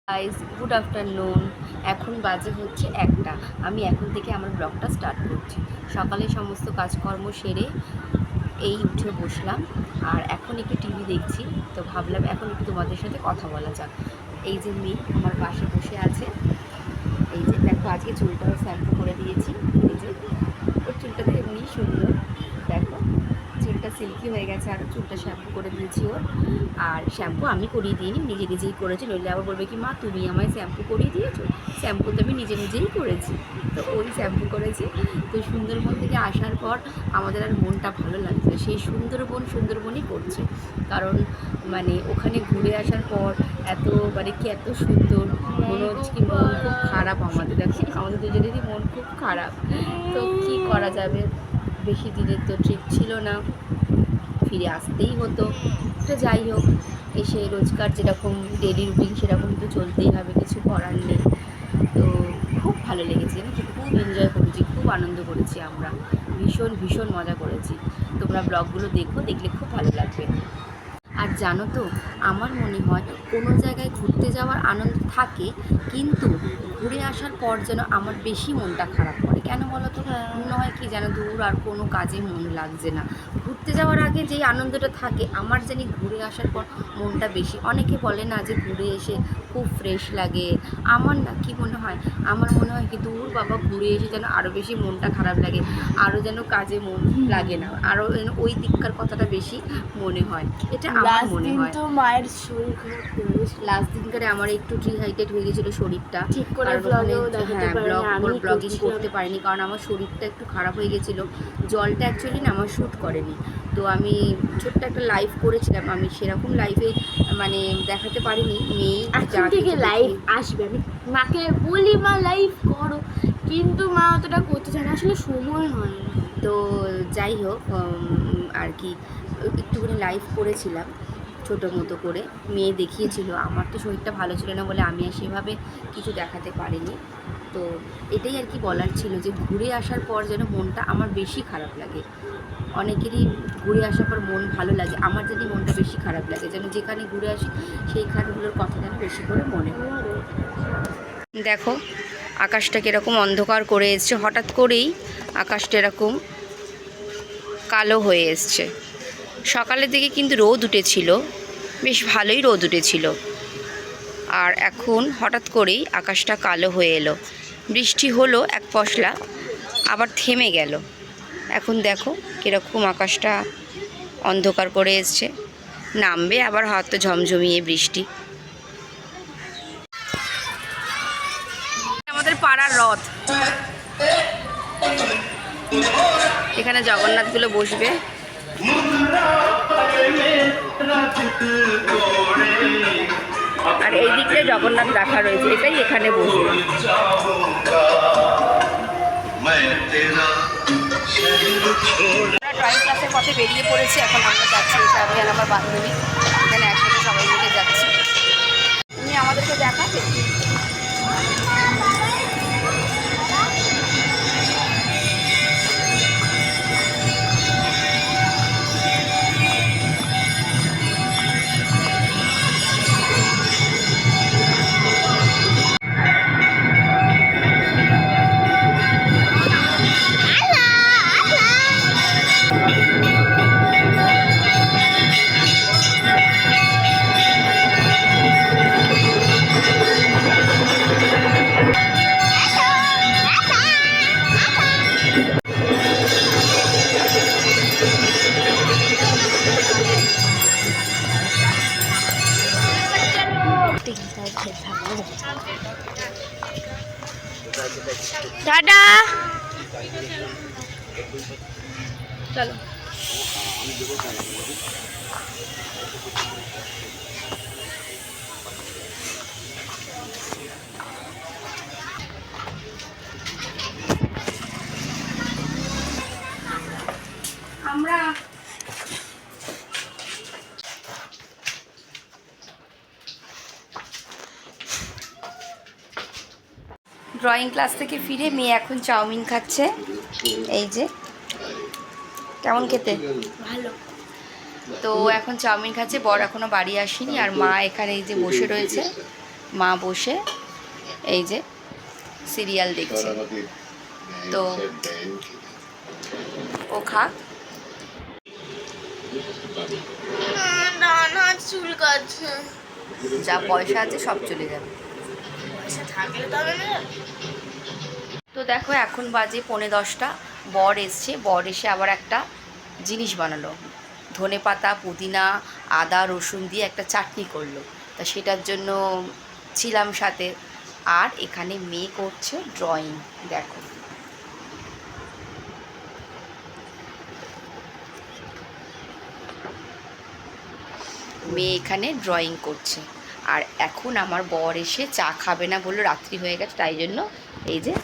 Guys, good afternoon. এখন বাজে হচ্ছে 1টা। আমি এখন থেকে আমার ব্লগটা স্টার্ট করছি। সকালে সমস্ত কাজকর্ম সেরে এই উঠে বসলাম, আর এখন একটু টিভি দেখছি। তো ভাবলাম এখন একটু তোমাদের সাথে কথা বলা যাক। এই যে মেয়ে আমার পাশে বসে আছে, এই যে দেখো, আজকে চুলটাও শ্যাম্পু করে দিয়েছি। এই যে ওর চুলটা তো এমনি সুন্দর, দেখো চুলটা সিল্কি হয়ে গেছে, আর চুলটা শ্যাম্পু করে দিয়েছি ওর। আর শ্যাম্পু আমি করিয়ে দিইনি, নিজে নিজেই করেছি, নইলে আবার বলবে কি মা তুমি আমায় শ্যাম্পু করিয়ে দিয়েছো। শ্যাম্পু তো আমি নিজে নিজেই করেছি। তো ওই শ্যাম্পু করেছে। তো সুন্দরবন থেকে আসার পর আমাদের আর মনটা ভালো লাগছে, সেই সুন্দরবনই করছে। কারণ মানে ওখানে ঘুরে আসার পর এত এত সুন্দর মনে হচ্ছে কি মন খুব খারাপ আমাদের, আমাদের দুজনেরই মন খুব খারাপ। তো কী করা যাবে, বেশি দিনের তো ট্রিপ ছিল না, ফিরে আসতেই হতো। তো যাই হোক, এসে রোজকার যেরকম ডেলি রুটিন সেরকম তো চলতেই হবে, কিছু করার নেই। তো খুব ভালো লেগেছে, খুব এনজয় করেছি, খুব আনন্দ করেছি আমরা, ভীষণ মজা করেছি। তোমরা ব্লগগুলো দেখলে খুব ভালো লাগবে। আর জানো তো, আমার মনে হয় কোনো জায়গায় ঘুরতে যাওয়ার আনন্দ থাকে, কিন্তু ঘুরে আসার পর যেন আমার বেশি মনটা খারাপ করে। কেন বলো তো? মনে হয় কি যেন দূর আর কোনো কাজে মন লাগছে না। ঘুরতে যাওয়ার আগে যেই আনন্দটা থাকে, আমার জানি ঘুরে আসার পর মনটা বেশি। অনেকে বলে না যে ঘুরে এসে খুব ফ্রেশ লাগে, আমার না কি মনে হয়, আমার মনে হয় কি দূর বাবা, ঘুরে এসে যেন আরও বেশি মনটা খারাপ লাগে, আরও যেন কাজে মন লাগে না, আরও যেন ওই দিককার কথাটা বেশি মনে হয়। এটা আমার মনে হয়। তো মায়ের শরীর খারাপ করেছিল। লাস্ট দিনকারে আমার একটু ডিহাইড্রেট হয়ে গেছিলো শরীরটা, ঠিক করে কারণ ব্লগেও দেখাতে পারিনি, আমি ব্লগিং করছিলাম। করতে পারিনি, কারণ আমার শরীরটা একটু খারাপ হয়ে গেছিলো। জলটা অ্যাকচুয়ালি না আমার শ্যুট করেনি। তো আমি ছোট্ট একটা লাইভ করেছিলাম, আমি সেরকম লাইভে মানে দেখাতে পারিনি। মেয়ে এখন থেকে লাইভ আসবে, আমি মাকে বলি মা লাইভ করো, কিন্তু মা অতটা করতে চায় না, আসলে সময় হয় না। তো যাই হোক, আর কি একটুখানি লাইভ করেছিলাম ছোটো মতো করে, মেয়ে দেখিয়েছিল। আমার তো শরীরটা ভালো ছিল না বলে আমি আর সেভাবে কিছু দেখাতে পারিনি। তো এটাই আর কি বলার ছিল, যে ঘুরে আসার পর যেন মনটা আমার বেশি খারাপ লাগে। অনেকেরই ঘুরে আসার পর মন ভালো লাগে, আমার যদি মনটা বেশি খারাপ লাগে, যেন যেখানে ঘুরে আসি সেইখানগুলোর কথা যেন বেশি করে মনে হয়। দেখো আকাশটা কীরকম অন্ধকার করে এসছে, হঠাৎ করেই আকাশটা এরকম কালো হয়ে এসছে। সকালের দিকে কিন্তু রোদ উঠেছিল, বেশ ভালোই রোদ উঠেছিল, আর এখন হঠাৎ করেই আকাশটা কালো হয়ে এলো। বৃষ্টি হলো এক পশলা, আবার থেমে গেল। এখন দেখো কীরকম আকাশটা অন্ধকার করে এসছে, নামবে আবার হয়তো ঝমঝমিয়ে বৃষ্টি। আমাদের পাড়ার রথ, এখানে জগন্নাথগুলো বসবে। আর এই দিকটায় জগন্নাথ রাখা রয়েছে, এটাই এখানে বসবে। ড্রয়িং ক্লাসের পথে বেরিয়ে পড়েছি, এখন আমরা যাচ্ছি, আমি আর আমার বান্ধবী এখানে একসাথে সবাই মিলে যাচ্ছি। তুমি আমাদেরকে দেখাবে? টাটা, চলো। আমরা ড্রয়িং ক্লাস থেকে ফিরে মেয়ে এখন চাউমিন খাচ্ছে। এই যে কেমন খেতে? ভালো। তো এখন চাউমিন খাচ্ছে, বর এখনও বাড়ি আসেনি, আর মা এখানে এই যে বসে রয়েছে। মা বসে এই যে সিরিয়াল দেখছে। তো ও খাক। ডানা চুলকাচ্ছে। যা পয়সা আছে সব চলে যাবে। পয়সা থাকলে তবে না। তো দেখো এখন বাজে 9:45, বর এসছে। বর এসে আবার একটা জিনিস বানালো, ধনেপাতা পুদিনা আদা রসুন দিয়ে একটা চাটনি করলো। তা সেটার জন্য ছিলাম সাথে। আর এখানে মেয়ে করছে ড্রয়িং, দেখো। মেয়ে এখানে ড্রয়িং করছে। আর এখন আমার বর এসে চা খাবে না, বললো রাত্রি হয়ে গেছে, তাই জন্য এই যে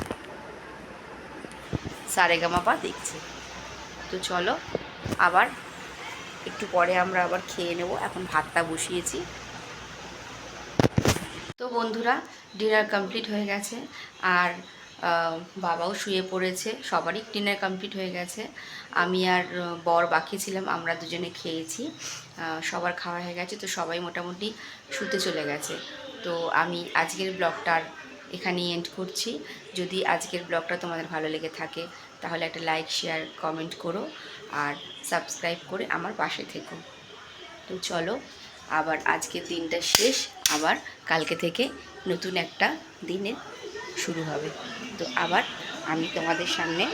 সারেগামাপা দেখছে। তো চলো আবার একটু পরে আমরা আবার খেয়ে নেব। এখন ভাতটা বসিয়েছি। তো বন্ধুরা, ডিনার কমপ্লিট হয়ে গেছে। আর বাবাও শুয়ে পড়েছে। সবারই ডিনার কমপ্লিট হয়ে গেছে। আমি আর বর বাকি ছিলাম, আমরা দুজনে খেয়েছি। সবার খাওয়া হয়ে গেছে, তো সবাই মোটামুটি শুতে চলে গেছে। তো আমি আজকের ব্লগটার এখানেই এন্ড করছি। যদি আজকের ব্লগটা তোমাদের ভালো লেগে থাকে তাহলে একটা লাইক শেয়ার কমেন্ট করো আর সাবস্ক্রাইব করে আমার পাশে থেকো। তো চলো, আবার আজকের দিনটা শেষ, আবার কালকে থেকে নতুন একটা দিনে শুরু হবে। তো আবার আমি তোমাদের সামনে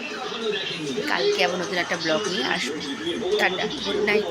কালকে আবার নতুন একটা ব্লগ নিয়ে আসবো। Tata, good night.